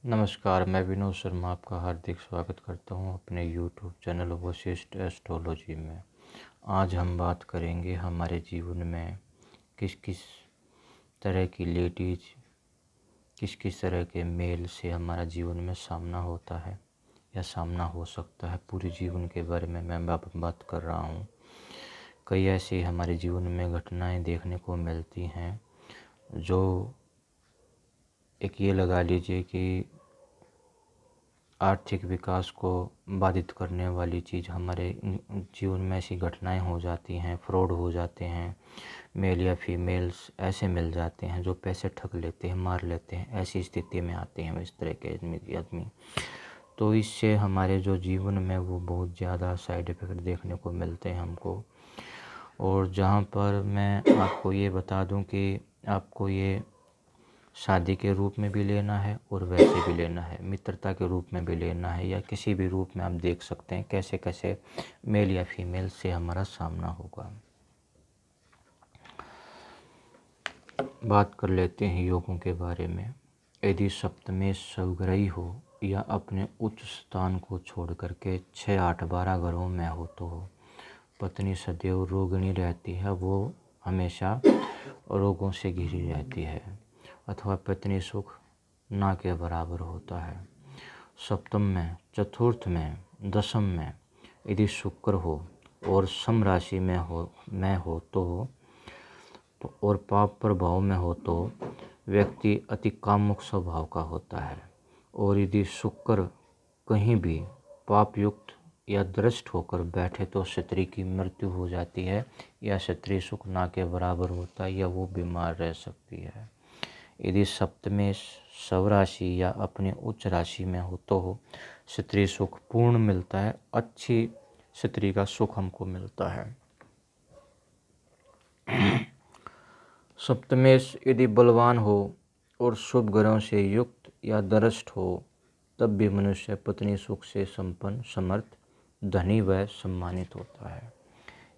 नमस्कार, मैं विनोद शर्मा आपका हार्दिक स्वागत करता हूं अपने यूट्यूब चैनल वशिष्ठ एस्ट्रोलॉजी में। आज हम बात करेंगे हमारे जीवन में किस किस तरह की लेडीज, किस किस तरह के मेल से हमारा जीवन में सामना होता है या सामना हो सकता है। पूरे जीवन के बारे में मैं बात कर रहा हूं। कई ऐसी हमारे जीवन में घटनाएं देखने को मिलती हैं जो एक ये लगा लीजिए कि आर्थिक विकास को बाधित करने वाली चीज़ हमारे जीवन में ऐसी घटनाएं हो जाती हैं, फ्रॉड हो जाते हैं, मेल या फीमेल्स ऐसे मिल जाते हैं जो पैसे ठग लेते हैं, मार लेते हैं। ऐसी स्थिति में आते हैं इस तरह के आदमी। तो इससे हमारे जो जीवन में वो बहुत ज़्यादा साइड इफ़ेक्ट देखने को मिलते हैं हमको। और जहाँ पर मैं आपको ये बता दूं कि आपको ये शादी के रूप में भी लेना है और वैसे भी लेना है, मित्रता के रूप में भी लेना है, या किसी भी रूप में आप देख सकते हैं कैसे कैसे मेल या फीमेल से हमारा सामना होगा। बात कर लेते हैं योगों के बारे में। यदि सप्तमेश स्वग्रही हो या अपने उच्च स्थान को छोड़ करके 6, 8, 12 घरों में हो तो पत्नी सदैव रोगिणी रहती है, वो हमेशा रोगों से घिरी रहती है, अथवा पत्नी सुख ना के बराबर होता है। सप्तम में, चतुर्थ में, दशम में यदि शुक्र हो और सम राशि में हो तो और पाप प्रभाव में हो तो व्यक्ति अति कामुक स्वभाव का होता है। और यदि शुक्र कहीं भी पाप युक्त या दृष्ट होकर बैठे तो स्त्री की मृत्यु हो जाती है, या स्त्री सुख ना के बराबर होता है, या वो बीमार रह सकती है। यदि सप्तमेश स्वराशि या अपनी उच्च राशि में हो तो स्त्री सुख पूर्ण मिलता है, अच्छी स्त्री का सुख हमको मिलता है। सप्तमेश यदि बलवान हो और शुभ ग्रहों से युक्त या दृष्ट हो तब भी मनुष्य पत्नी सुख से संपन्न, समर्थ, धनी व सम्मानित होता है।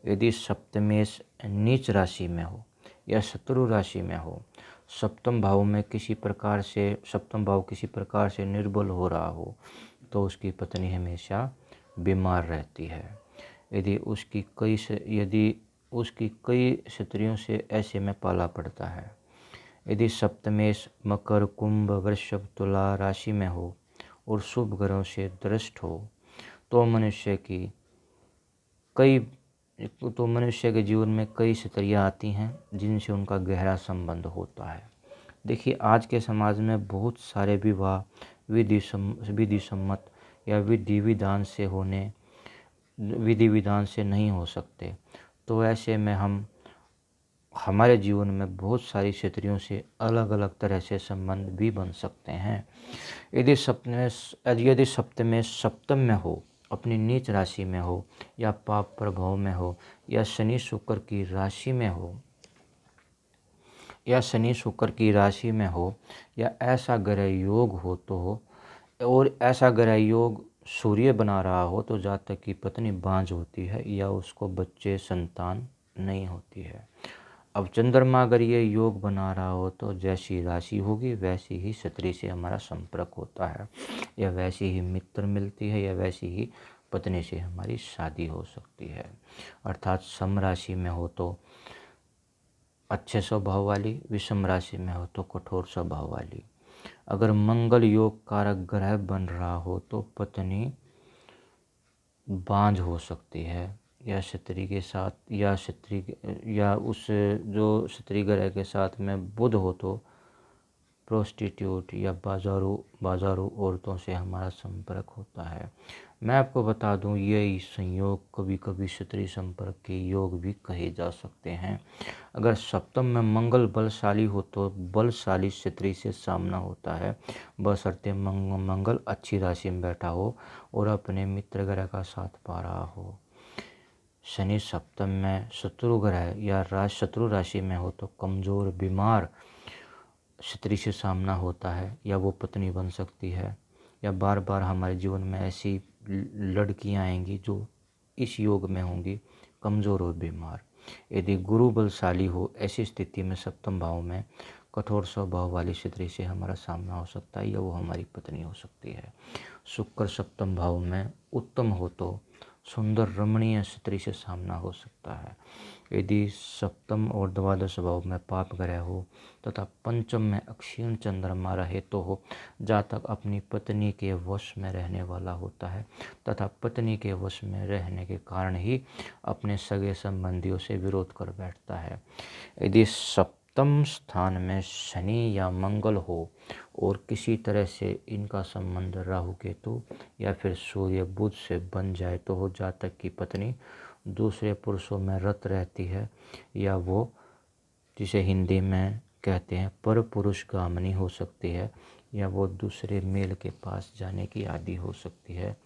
यदि सप्तमेश नीच राशि में हो या शत्रु राशि में हो, सप्तम भाव किसी प्रकार से निर्बल हो रहा हो तो उसकी पत्नी हमेशा बीमार रहती है। यदि उसकी कई स्त्रियों से ऐसे में पाला पड़ता है। यदि सप्तमेश मकर, कुंभ, वृषभ, तुला राशि में हो और शुभ ग्रहों से दृष्ट हो तो मनुष्य के जीवन में कई स्त्रियां आती हैं जिनसे उनका गहरा संबंध होता है। देखिए, आज के समाज में बहुत सारे विवाह विधि सम्मत या विधि विधान से नहीं हो सकते। तो ऐसे में हमारे जीवन में बहुत सारी स्त्रियों से अलग अलग तरह से संबंध भी बन सकते हैं। यदि सप्तमेश सप्तम में हो, अपनी नीच राशि में हो, या पाप प्रभाव में हो, या शनि शुक्र की राशि में हो, या ऐसा ग्रह योग हो तो, और ऐसा ग्रह योग सूर्य बना रहा हो तो जातक की पत्नी बांझ होती है या उसको बच्चे संतान नहीं होती है। अब चंद्रमा अगर ये योग बना रहा हो तो जैसी राशि होगी वैसी ही स्त्री से हमारा संपर्क होता है, या वैसी ही मित्र मिलती है, या वैसी ही पत्नी से हमारी शादी हो सकती है। अर्थात सम राशि में हो तो अच्छे स्वभाव वाली, विषम राशि में हो तो कठोर स्वभाव वाली। अगर मंगल योग कारक ग्रह बन रहा हो तो पत्नी बांझ हो सकती है, या स्त्री के साथ या उस जो स्त्री ग्रह के साथ में बुध हो तो प्रोस्टिट्यूट या बाजारू औरतों से हमारा संपर्क होता है। मैं आपको बता दूं, ये संयोग कभी कभी स्त्री संपर्क के योग भी कहे जा सकते हैं। अगर सप्तम में मंगल बलशाली हो तो बलशाली स्त्री से सामना होता है, बशर्ते मंगल अच्छी राशि में बैठा हो और अपने मित्र ग्रह का साथ पा रहा हो। शनि सप्तम में शत्रु ग्रह या शत्रु राशि में हो तो कमजोर, बीमार स्त्री से सामना होता है, या वो पत्नी बन सकती है, या बार बार हमारे जीवन में ऐसी लड़कियां आएंगी जो इस योग में होंगी, कमज़ोर और बीमार। यदि गुरु बलशाली हो ऐसी स्थिति में सप्तम भाव में कठोर स्वभाव वाली स्त्री से हमारा सामना हो सकता है या वो हमारी पत्नी हो सकती है। शुक्र सप्तम भाव में उत्तम हो तो सुंदर रमणीय स्त्री से सामना हो सकता है। यदि सप्तम और द्वादश भाव में पाप ग्रह हो तथा पंचम में अक्षीण चंद्रमा रहे तो जातक अपनी पत्नी के वश में रहने वाला होता है तथा पत्नी के वश में रहने के कारण ही अपने सगे संबंधियों से विरोध कर बैठता है। यदि सप्तम स्थान में शनि या मंगल हो और किसी तरह से इनका संबंध राहु केतु या फिर सूर्य बुध से बन जाए तो हो जातक की पत्नी दूसरे पुरुषों में रत रहती है या वो जिसे हिंदी में कहते हैं पर पुरुष गामिनी हो सकती है या वो दूसरे मेल के पास जाने की आदि हो सकती है।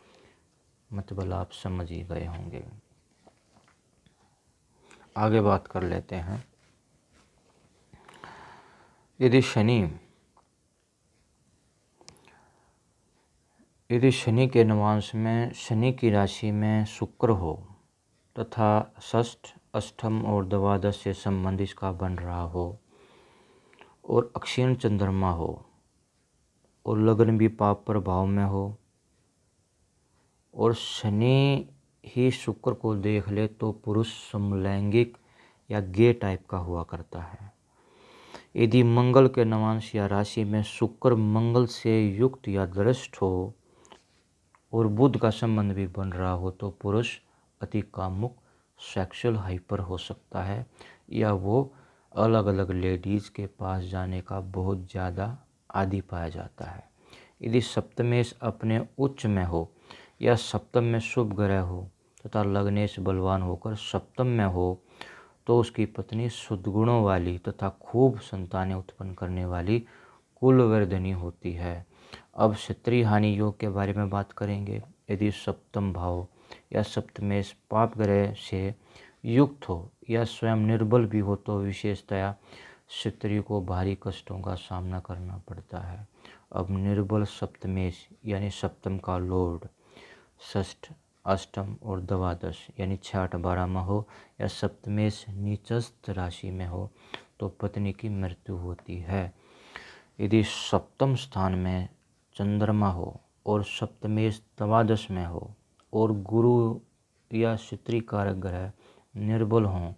मतलब आप समझ ही गए होंगे। आगे बात कर लेते हैं। यदि शनि के नवांश में शनि की राशि में शुक्र हो तथा षष्ठ अष्टम और द्वादश से संबंध इसका बन रहा हो और अक्षीण चंद्रमा हो और लग्न भी पाप प्रभाव में हो और शनि ही शुक्र को देख ले तो पुरुष समलैंगिक या गे टाइप का हुआ करता है। यदि मंगल के नवांश या राशि में शुक्र मंगल से युक्त या दृष्ट हो और बुध का संबंध भी बन रहा हो तो पुरुष अति कामुक सेक्सुअल हाइपर हो सकता है या वो अलग अलग लेडीज़ के पास जाने का बहुत ज़्यादा आदी पाया जाता है। यदि सप्तमेश अपने उच्च में हो या सप्तम में शुभ ग्रह हो तथा लग्नेश बलवान होकर सप्तम में हो तो उसकी पत्नी सद्गुणों वाली तथा खूब संतानें उत्पन्न करने वाली कुलवर्धिनी होती है। अब क्षत्रिय हानि योग के बारे में बात करेंगे। यदि सप्तम भाव या सप्तमेश पाप ग्रह से युक्त हो या स्वयं निर्बल भी हो तो विशेषतया क्षत्रिय को भारी कष्टों का सामना करना पड़ता है। अब निर्बल सप्तमेश यानी सप्तम का लॉर्ड षष्ठ अष्टम और द्वादश यानी 6 8 12 में हो या सप्तमेश नीचस्थ राशि में हो तो पत्नी की मृत्यु होती है। यदि सप्तम स्थान में चंद्रमा हो और सप्तमेश द्वादश में हो और गुरु या क्षत्रिय कारक ग्रह निर्बल हों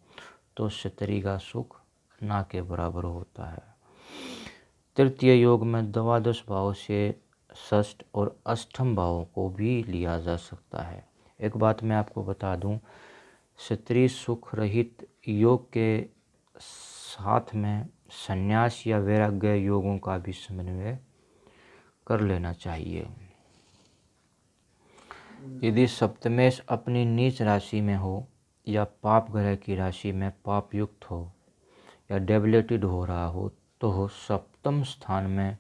तो क्षत्रिय का सुख ना के बराबर होता है। तृतीय योग में द्वादश भाव से षष्ठ और अष्टम भावों को भी लिया जा सकता है। एक बात मैं आपको बता दूं, क्षत्रिय सुख रहित योग के साथ में संन्यास या वैराग्य योगों का भी समन्वय कर लेना चाहिए। यदि सप्तमेश अपनी नीच राशि में हो या पाप ग्रह की राशि में पाप युक्त हो या डेबिलेटेड हो रहा हो तो सप्तम स्थान में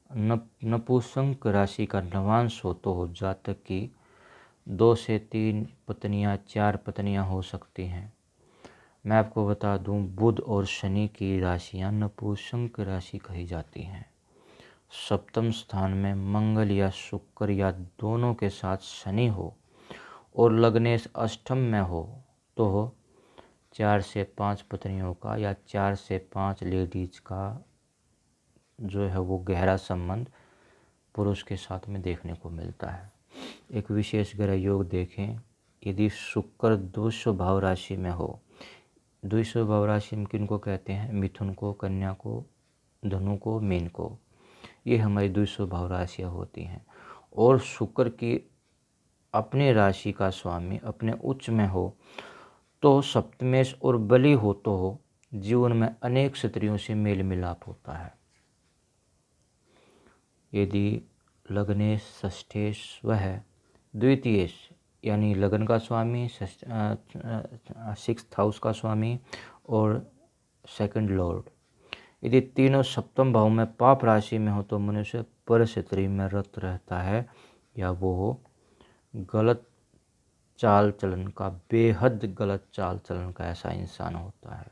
नपुंसक राशि का नवांश हो तो जातक की 2 से 3 पत्नियां 4 पत्नियां हो सकती हैं। मैं आपको बता दूं, बुध और शनि की राशियां नपुंसक राशि कही जाती हैं। सप्तम स्थान में मंगल या शुक्र या दोनों के साथ शनि हो और लग्नेश अष्टम में हो तो 4 से 5 पत्नियों का या 4 से 5 लेडीज का जो है वो गहरा संबंध पुरुष के साथ में देखने को मिलता है। एक विशेष ग्रह योग देखें। यदि शुक्र द्वितीय भाव राशि में हो, द्वितीय भाव राशि में किनको कहते हैं? मिथुन को, कन्या को, धनु को, मीन को, ये हमारी द्वितीय भाव राशियाँ होती हैं। और शुक्र की अपने राशि का स्वामी अपने उच्च में हो तो सप्तमेश और बली हो तो जीवन में अनेक स्त्रियों से मेल मिलाप होता है। यदि लग्नेश षष्ठेश वह द्वितीयेश यानी लग्न का स्वामी, 6th हाउस का स्वामी और सेकंड लॉर्ड, यदि तीनों सप्तम भाव में पाप राशि में हो तो मनुष्य पर स्त्री में रत रहता है या वो गलत चाल चलन का, बेहद गलत चाल चलन का ऐसा इंसान होता है।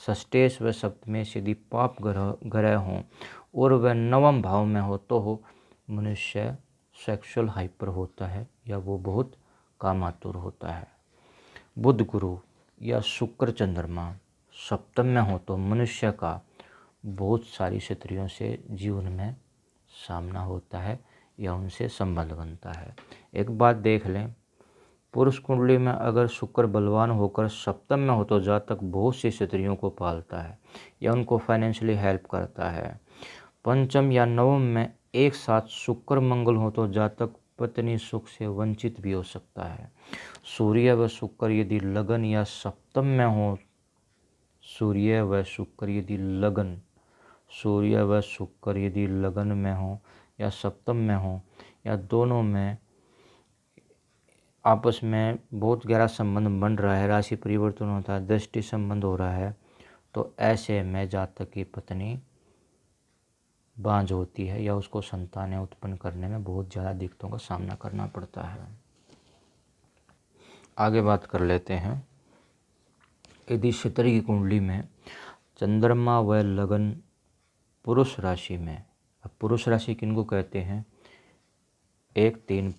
षष्ठेश व सप्तमेश यदि पाप ग्रह हों और वह नवम भाव में हो तो मनुष्य सेक्सुअल हाइपर होता है या वो बहुत कामातुर होता है। बुध गुरु या शुक्र चंद्रमा सप्तम में हो तो मनुष्य का बहुत सारी स्त्रियों से जीवन में सामना होता है या उनसे संबंध बनता है। एक बात देख लें, पुरुष कुंडली में अगर शुक्र बलवान होकर सप्तम में हो तो जातक बहुत सी स्त्रियों को पालता है या उनको फाइनेंशियली हेल्प करता है। पंचम या नवम में एक साथ शुक्र मंगल हो तो जातक पत्नी सुख से वंचित भी हो सकता है। सूर्य व शुक्र यदि लगन या सप्तम में हो, सूर्य व शुक्र यदि लगन में हो या सप्तम में हो या दोनों में आपस में बहुत गहरा संबंध बन रहा है, राशि परिवर्तन होता है, दृष्टि संबंध हो रहा है, तो ऐसे में जातक की पत्नी बांझ होती है या उसको संतानें उत्पन्न करने में बहुत ज़्यादा दिक्कतों का सामना करना पड़ता है। आगे बात कर लेते हैं, यदि स्त्री की कुंडली में चंद्रमा व लगन पुरुष राशि में, अब पुरुष राशि किनको कहते हैं? 1 3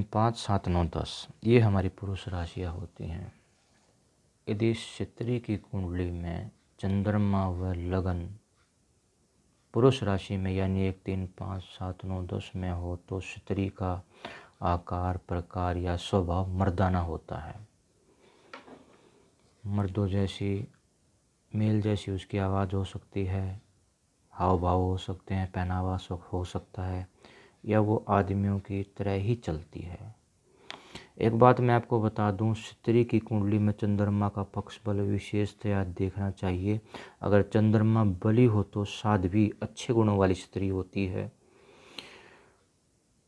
5 7 9 10, ये हमारी पुरुष राशियाँ होती हैं। यदि स्त्री की कुंडली में चंद्रमा व लगन पुरुष राशि में यानी 1 3 5 7 9 10 में हो तो स्त्री का आकार, प्रकार या स्वभाव मर्दाना होता है। मर्दों जैसी, मेल जैसी उसकी आवाज़ हो सकती है, हाव भाव हो सकते हैं, पहनावा हो सकता है, या वो आदमियों की तरह ही चलती है। एक बात मैं आपको बता दूं, स्त्री की कुंडली में चंद्रमा का पक्ष बल विशेषतया देखना चाहिए। अगर चंद्रमा बली हो तो साध्वी, अच्छे गुणों वाली स्त्री होती है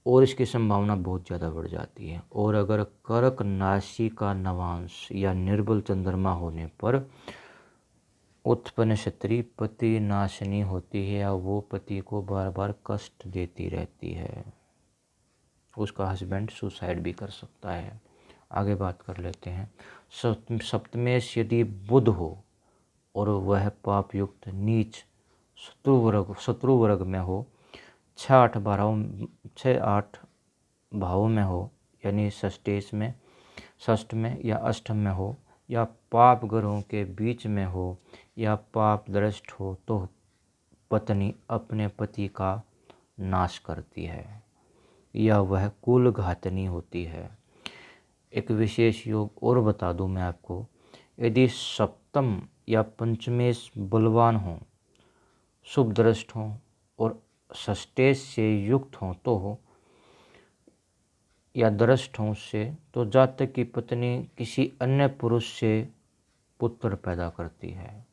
और इसकी संभावना बहुत ज़्यादा बढ़ जाती है। और अगर कर्क नासी का नवांश या निर्बल चंद्रमा होने पर उत्पन्न स्त्री पति नाशनी होती है या वो पति को बार बार कष्ट देती रहती है, उसका हस्बैंड सुसाइड भी कर सकता है। आगे बात कर लेते हैं, सप्तमेश यदि बुध हो और वह पाप युक्त नीच शत्रु वर्ग में हो, 6 8 भावों में हो, यानी षष्ठ में या अष्टम में हो, या पाप ग्रहों के बीच में हो या पाप दृष्ट हो तो पत्नी अपने पति का नाश करती है या वह कुल घातनी होती है। एक विशेष योग और बता दूं मैं आपको, यदि सप्तम या पंचमेश बलवान हो, शुभ दृष्ट हो और षष्ठेश से युक्त हो तो या दृष्ट हो से, तो जातक की पत्नी किसी अन्य पुरुष से पुत्र पैदा करती है।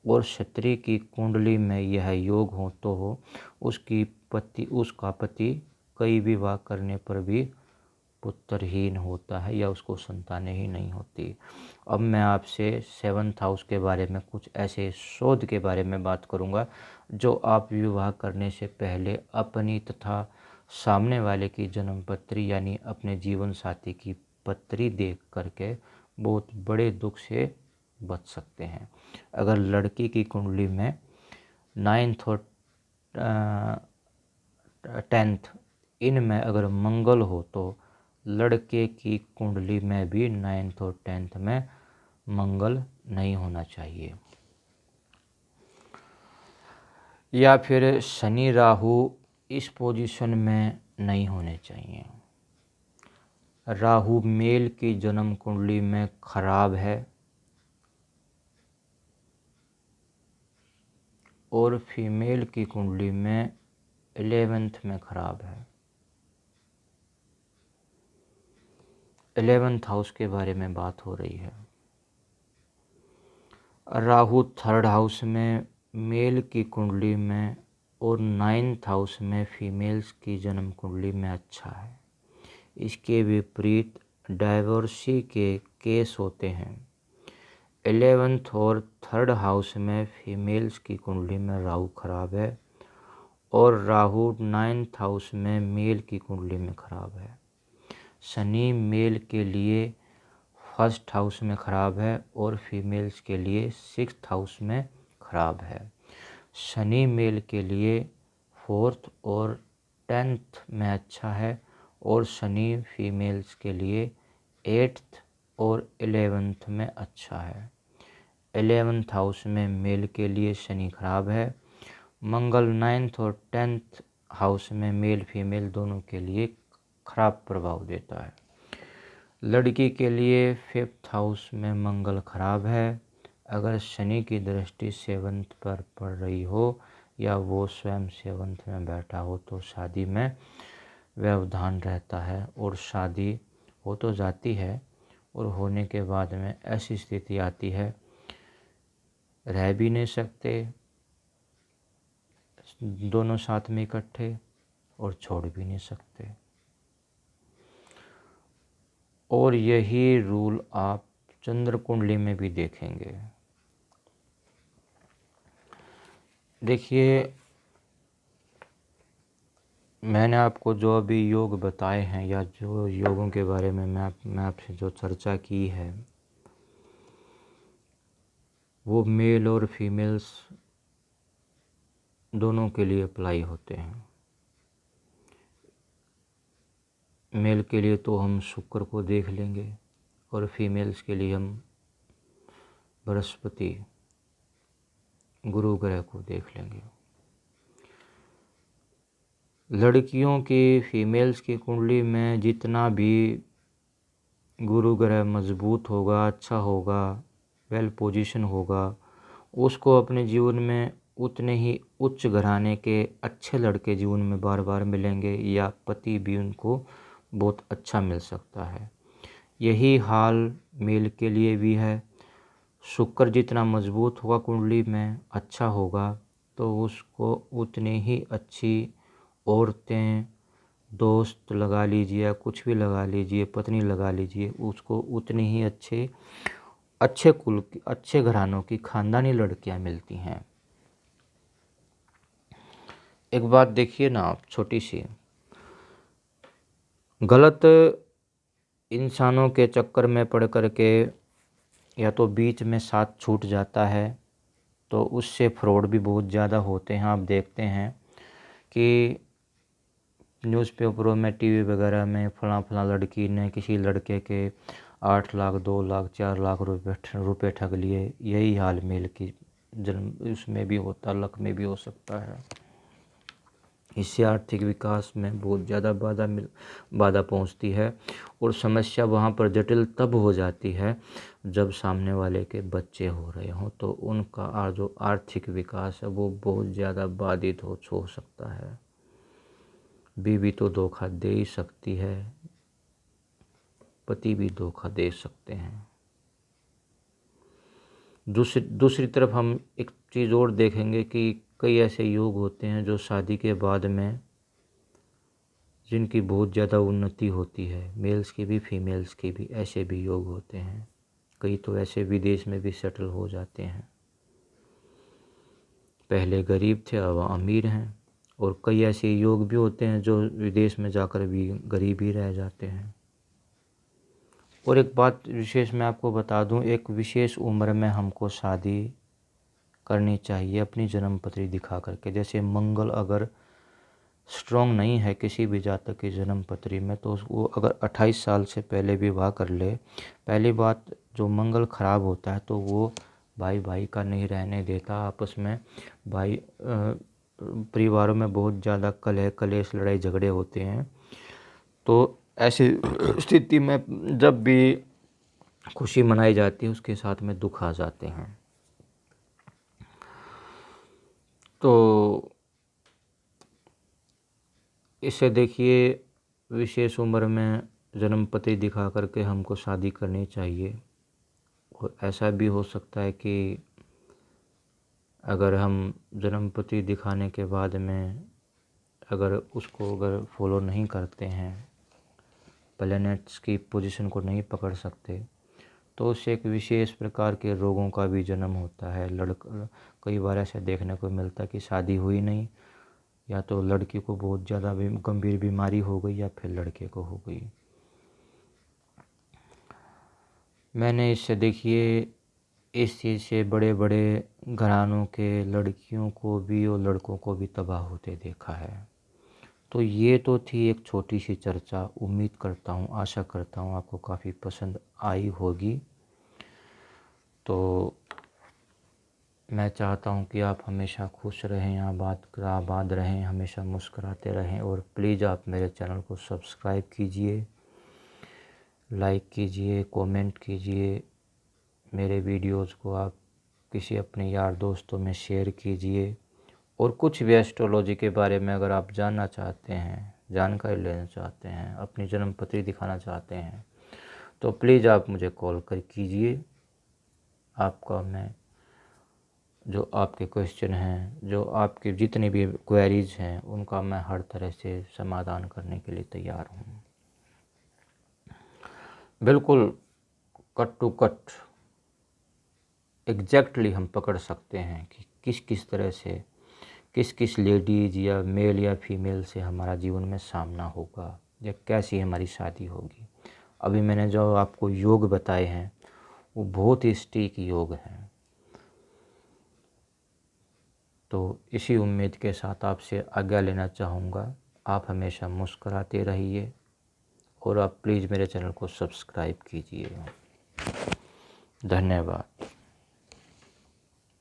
और स्त्री की कुंडली में यह योग हो तो उसका पति कई विवाह करने पर भी पुत्रहीन होता है या उसको संतानें ही नहीं होती। अब मैं आपसे 7th हाउस के बारे में, कुछ ऐसे शोध के बारे में बात करूंगा जो आप विवाह करने से पहले अपनी तथा सामने वाले की जन्म पत्री यानी अपने जीवन साथी की पत्री देख करके बहुत बड़े दुख से बच सकते हैं। अगर लड़की की कुंडली में 9th और 10th इनमें अगर मंगल हो तो लड़के की कुंडली में भी 9th और 10th में मंगल नहीं होना चाहिए। या फिर शनि राहु इस पोजीशन में नहीं होने चाहिए। राहु मेल की जन्म कुंडली में खराब है और फीमेल की कुंडली में 11th में खराब है। 11th हाउस के बारे में बात हो रही है। राहु 3rd हाउस में मेल की कुंडली में और 9th हाउस में फीमेल्स की जन्म कुंडली में अच्छा है। इसके विपरीत डाइवोर्सी के केस होते हैं। 11th और 3rd हाउस में फीमेल्स की कुंडली में राहु खराब है और राहु 9th हाउस में मेल की कुंडली में खराब है। शनि मेल के लिए 1st हाउस में खराब है और फीमेल्स के लिए 6th हाउस में खराब है। शनि मेल के लिए 4th और 10th में अच्छा है और शनि फीमेल्स के लिए 8th और 11th में अच्छा है। 11th हाउस में मेल के लिए शनि खराब है। मंगल 9th और 10th हाउस में मेल फीमेल दोनों के लिए खराब प्रभाव देता है। लड़की के लिए 5th हाउस में मंगल खराब है। अगर शनि की दृष्टि 7th पर पड़ रही हो या वो स्वयं 7th में बैठा हो तो शादी में व्यवधान रहता है और शादी हो तो जाती है और होने के बाद में ऐसी स्थिति आती है, रह भी नहीं सकते दोनों साथ में इकट्ठे और छोड़ भी नहीं सकते। और यही रूल आप चंद्र कुंडली में भी देखेंगे। देखिए, मैंने आपको जो अभी योग बताए हैं या जो योगों के बारे में मैं आपसे जो चर्चा की है, वो मेल और फीमेल्स दोनों के लिए अप्लाई होते हैं। मेल के लिए तो हम शुक्र को देख लेंगे और फीमेल्स के लिए हम बृहस्पति गुरु ग्रह को देख लेंगे। लड़कियों की फीमेल्स की कुंडली में जितना भी गुरु ग्रह मजबूत होगा, अच्छा होगा, वेल पोजीशन होगा, उसको अपने जीवन में उतने ही उच्च घराने के अच्छे लड़के जीवन में बार बार मिलेंगे या पति भी उनको बहुत अच्छा मिल सकता है। यही हाल मेल के लिए भी है। शुक्र जितना मजबूत होगा कुंडली में, अच्छा होगा, तो उसको उतनी ही अच्छी औरतें, दोस्त लगा लीजिए या कुछ भी लगा लीजिए, पत्नी लगा लीजिए, उसको उतनी ही अच्छे कुल की, अच्छे घरानों की खानदानी लड़कियां मिलती हैं। एक बात देखिए ना आप, छोटी सी, गलत इंसानों के चक्कर में पड़ कर के या तो बीच में साथ छूट जाता है तो उससे फ्रॉड भी बहुत ज़्यादा होते हैं। आप देखते हैं कि न्यूज़पेपरों में, टीवी वगैरह में फलां लड़की ने किसी लड़के के 8 लाख, 2 लाख, 4 लाख रुपए ठग लिए। यही हाल मेल की जन्म उसमें भी होता, लक में भी हो सकता है। इससे आर्थिक विकास में बहुत ज़्यादा बाधा पहुंचती है और समस्या वहां पर जटिल तब हो जाती है जब सामने वाले के बच्चे हो रहे हों, तो उनका जो आर्थिक विकास है वो बहुत ज़्यादा बाधित हो सकता है। बीवी तो धोखा दे ही सकती है, पति भी धोखा दे सकते हैं। दूसरी तरफ हम एक चीज़ और देखेंगे कि कई ऐसे योग होते हैं जो शादी के बाद में जिनकी बहुत ज़्यादा उन्नति होती है, मेल्स की भी फीमेल्स की भी, ऐसे भी योग होते हैं। कई तो ऐसे विदेश में भी सेटल हो जाते हैं, पहले गरीब थे अब अमीर हैं। और कई ऐसे योग भी होते हैं जो विदेश में जाकर भी गरीब ही रह जाते हैं। और एक बात विशेष मैं आपको बता दूं, एक विशेष उम्र में हमको शादी करनी चाहिए अपनी जन्म पत्री दिखा करके। जैसे मंगल अगर स्ट्रॉन्ग नहीं है किसी भी जातक की जन्म पत्री में, तो वो अगर 28 साल से पहले विवाह कर ले, पहली बात जो मंगल खराब होता है तो वो भाई भाई का नहीं रहने देता। आपस में भाई परिवारों में बहुत ज़्यादा कलह कलेश लड़ाई झगड़े होते हैं। तो ऐसी स्थिति में जब भी खुशी मनाई जाती है उसके साथ में दुख आ जाते हैं। तो इसे देखिए, विशेष उम्र में जन्म पत्री दिखा करके हमको शादी करनी चाहिए। और ऐसा भी हो सकता है कि अगर हम जन्म पत्री दिखाने के बाद में अगर फॉलो नहीं करते हैं, प्लैनेट्स की पोजीशन को नहीं पकड़ सकते, तो उससे एक विशेष प्रकार के रोगों का भी जन्म होता है। कई बार ऐसा देखने को मिलता है कि शादी हुई नहीं, या तो लड़की को बहुत ज़्यादा गंभीर बीमारी हो गई या फिर लड़के को हो गई। मैंने इससे देखिए इस चीज़ से बड़े बड़े घरानों के लड़कियों को भी और लड़कों को भी तबाह होते देखा है। तो ये तो थी एक छोटी सी चर्चा। उम्मीद करता हूँ, आशा करता हूँ आपको काफ़ी पसंद आई होगी। तो मैं चाहता हूं कि आप हमेशा खुश रहें, आबाद रहें, हमेशा मुस्कुराते रहें। और प्लीज़ आप मेरे चैनल को सब्सक्राइब कीजिए, लाइक कीजिए, कमेंट कीजिए। मेरे वीडियोस को आप किसी अपने यार दोस्तों में शेयर कीजिए। और कुछ भी एस्ट्रोलॉजी के बारे में अगर आप जानना चाहते हैं, जानकारी लेना चाहते हैं, अपनी जन्म पत्री दिखाना चाहते हैं, तो प्लीज़ आप मुझे कॉल कर कीजिए। आपका मैं जो आपके क्वेश्चन हैं, जो आपकी जितनी भी क्वेरीज हैं, उनका मैं हर तरह से समाधान करने के लिए तैयार हूँ। बिल्कुल कट टू कट एग्जैक्टली हम पकड़ सकते हैं कि किस किस तरह से किस किस लेडीज़ या मेल या फीमेल से हमारा जीवन में सामना होगा या कैसी हमारी शादी होगी। अभी मैंने जो आपको योग बताए हैं वो बहुत ही सटीक योग हैं। तो इसी उम्मीद के साथ आपसे आज्ञा लेना चाहूँगा। आप हमेशा मुस्कुराते रहिए और आप प्लीज़ मेरे चैनल को सब्सक्राइब कीजिए। धन्यवाद।